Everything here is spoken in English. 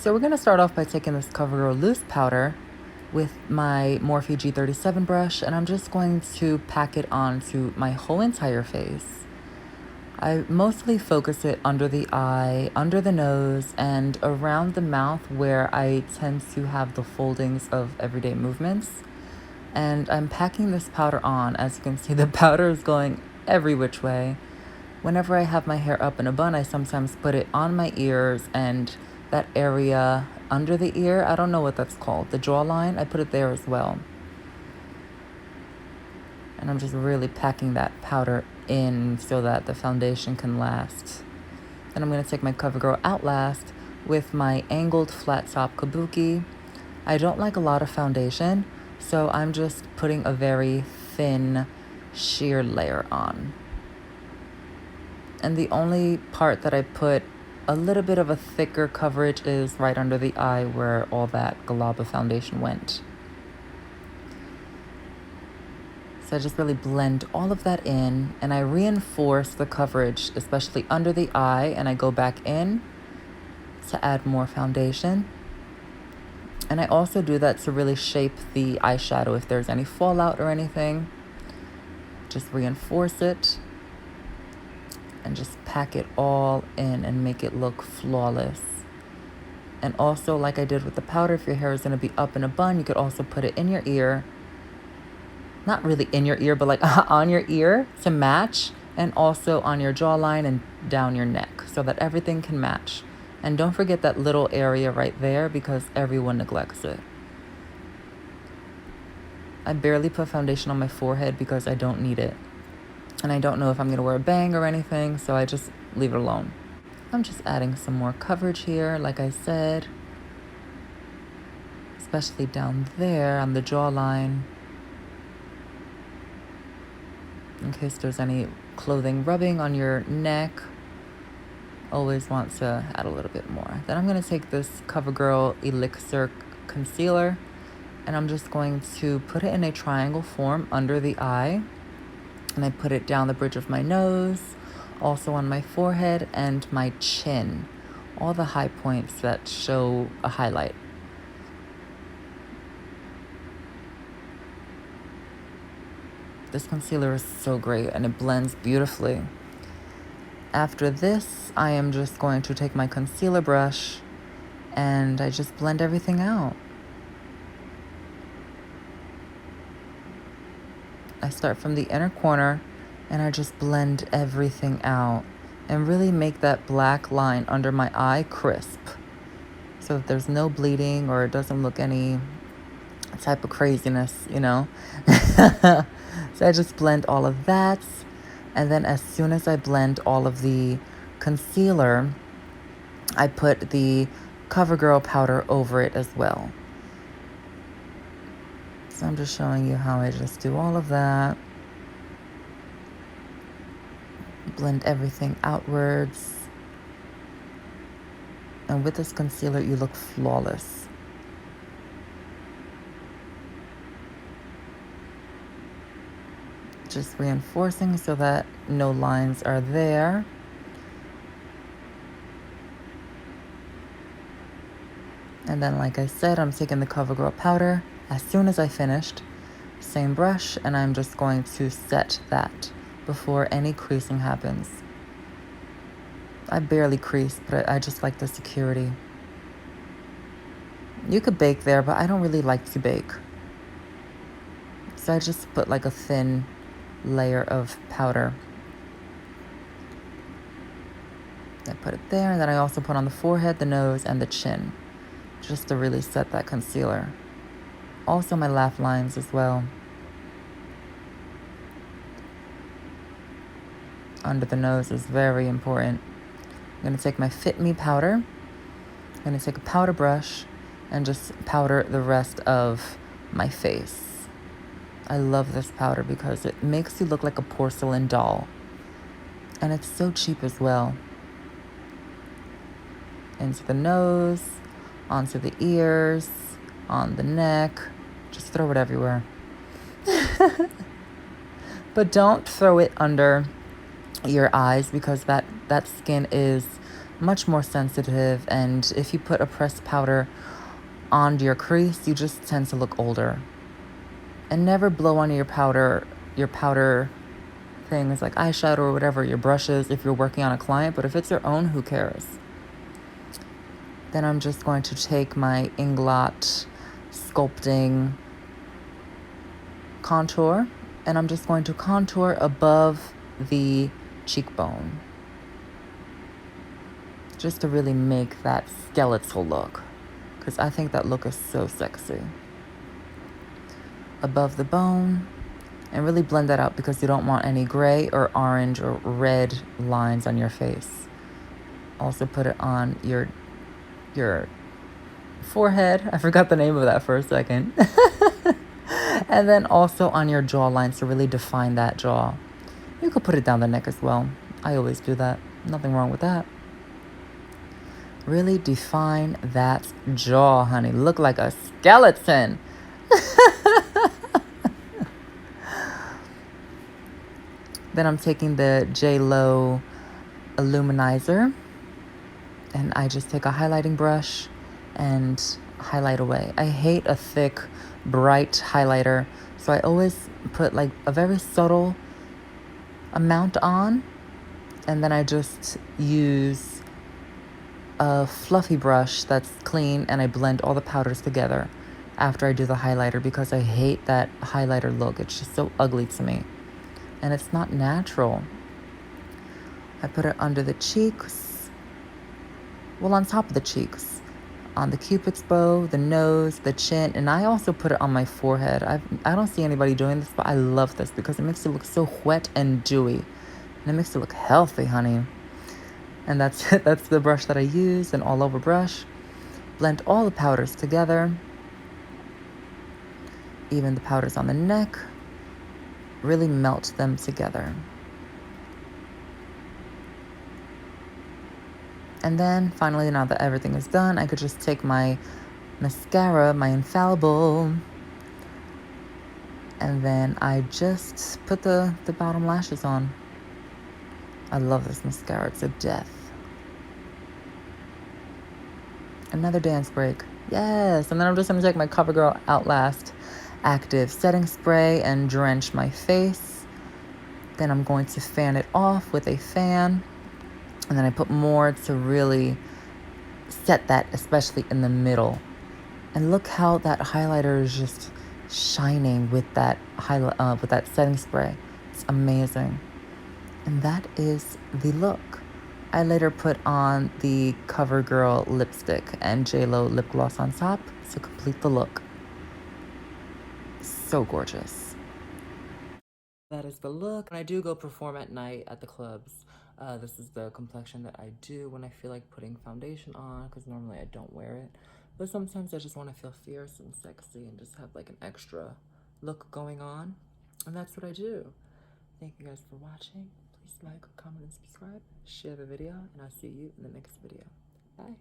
So we're going to start off by taking this CoverGirl Loose Powder with my Morphe G37 brush, and I'm just going to pack it onto my whole entire face. I mostly focus it under the eye, under the nose, and around the mouth where I tend to have the foldings of everyday movements. And I'm packing this powder on. As you can see, the powder is going every which way. Whenever I have my hair up in a bun, I sometimes put it on my ears and that area under the ear. I don't know what that's called. The jawline, I put it there as well. And I'm just really packing that powder in so that the foundation can last. Then I'm going to take my CoverGirl Outlast with my angled flat top kabuki. I don't like a lot of foundation, so I'm just putting a very thin sheer layer on. And the only part that I put a little bit of a thicker coverage is right under the eye where all that glob of foundation went. So I just really blend all of that in, and I reinforce the coverage, especially under the eye, and I go back in to add more foundation. And I also do that to really shape the eyeshadow. If there's any fallout or anything, just reinforce it and just pack it all in and make it look flawless. And also, like I did with the powder, if your hair is going to be up in a bun, you could also put it in your ear. Not really in your ear, but like on your ear to match, and also on your jawline and down your neck so that everything can match. And don't forget that little area right there because everyone neglects it. I barely put foundation on my forehead because I don't need it. And I don't know if I'm going to wear a bang or anything, so I just leave it alone. I'm just adding some more coverage here, like I said, especially down there on the jawline, in case there's any clothing rubbing on your neck. Always want to add a little bit more. Then I'm going to take this CoverGirl Elixir Concealer, and I'm just going to put it in a triangle form under the eye. And I put it down the bridge of my nose, also on my forehead and my chin. All the high points that show a highlight. This concealer is so great and it blends beautifully. After this, I am just going to take my concealer brush and I just blend everything out. I start from the inner corner and I just blend everything out and really make that black line under my eye crisp so that there's no bleeding or it doesn't look any type of craziness, you know. So I just blend all of that, and then as soon as I blend all of the concealer, I put the CoverGirl powder over it as well. So I'm just showing you how I just do all of that. Blend everything outwards. And with this concealer, you look flawless. Just reinforcing so that no lines are there. And then, like I said, I'm taking the CoverGirl powder as soon as I finished. Same brush, and I'm just going to set that before any creasing happens. I barely crease, but I just like the security. You could bake there, but I don't really like to bake. So I just put like a thin layer of powder. I put it there, and then I also put on the forehead, the nose, and the chin, just to really set that concealer. Also my laugh lines as well. Under the nose is very important. I'm going to take my Fit Me powder. I'm going to take a powder brush and just powder the rest of my face. I love this powder because it makes you look like a porcelain doll. And it's so cheap as well. Into the nose, onto the ears, on the neck. Just throw it everywhere. But don't throw it under your eyes because that skin is much more sensitive, and if you put a pressed powder onto your crease, you just tend to look older. And never blow on your powder things like eyeshadow or whatever, your brushes, if you're working on a client. But if it's your own, who cares? Then I'm just going to take my Inglot sculpting contour, and I'm just going to contour above the cheekbone, just to really make that skeletal look, because I think that look is so sexy. Above the bone, and really blend that out because you don't want any gray or orange or red lines on your face. Also put it on your forehead. I forgot the name of that for a second. And then also on your jawline to really define that jaw. You could put it down the neck as well. I always do that. Nothing wrong with that. Really define that jaw, honey. Look like a skeleton. Then I'm taking the J.Lo Illuminizer, and I just take a highlighting brush and highlight away. I hate a thick, bright highlighter, so I always put like a very subtle amount on, and then I just use a fluffy brush that's clean, and I blend all the powders together after I do the highlighter, because I hate that highlighter look. It's just so ugly to me, and it's not natural. I put it under the cheeks, well, on top of the cheeks, on the cupid's bow, the nose, the chin, and I also put it on my forehead. I don't see anybody doing this, but I love this because it makes it look so wet and dewy, and it makes it look healthy, honey. And that's it. That's the brush that I use, an all over brush. Blend all the powders together, even the powders on the neck. Really melt them together. And then finally, now that everything is done, I could just take my mascara, my Infallible, and then I just put the bottom lashes on. I love this mascara to death. Another dance break. Yes. And then I'm just going to take my CoverGirl Outlast Active Setting Spray and drench my face. Then I'm going to fan it off with a fan. And then I put more to really set that, especially in the middle. And look how that highlighter is just shining with that with that setting spray. It's amazing. And that is the look. I later put on the CoverGirl lipstick and J.Lo lip gloss on top to complete the look. So gorgeous. That is the look. I do go perform at night at the clubs. This is the complexion that I do when I feel like putting foundation on, because normally I don't wear it. But sometimes I just want to feel fierce and sexy and just have like an extra look going on. And that's what I do. Thank you guys for watching. Please like, comment, and subscribe. Share the video, and I'll see you in the next video. Bye.